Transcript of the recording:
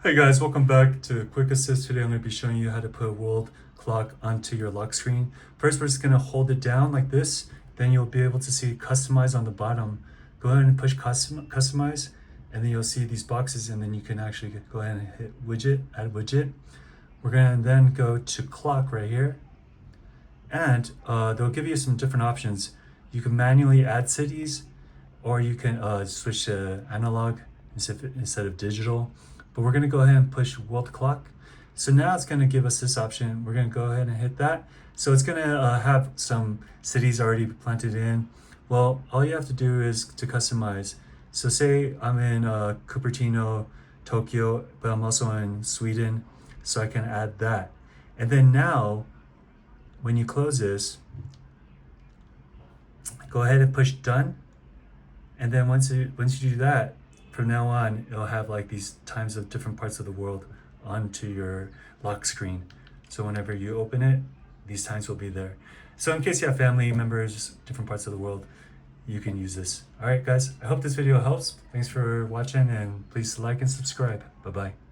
Hey guys, welcome back to Quick Assist. Today I'm going to be showing you how to put a world clock onto your lock screen. First, we're just going to hold it down like this. Then you'll be able to see customize on the bottom. Go ahead and push customize, and then you'll see these boxes, and then you can actually go ahead and hit widget, add widget. We're going to then go to clock right here, and they'll give you some different options. You can manually add cities, or you can switch to analog instead of digital. But we're going to go ahead and push world clock. So now it's going to give us this option. We're going to go ahead and hit that. So it's going to have some cities already planted in. Well, all you have to do is to customize. So say I'm in Cupertino, Tokyo, but I'm also in Sweden, so I can add that. And then now, when you close this, go ahead and push done. And then once you do that, from now on, it'll have like these times of different parts of the world onto your lock screen. So whenever you open it, these times will be there. So in case you have family members, different parts of the world, you can use this. All right, guys, I hope this video helps. Thanks for watching, and please like and subscribe. Bye-bye.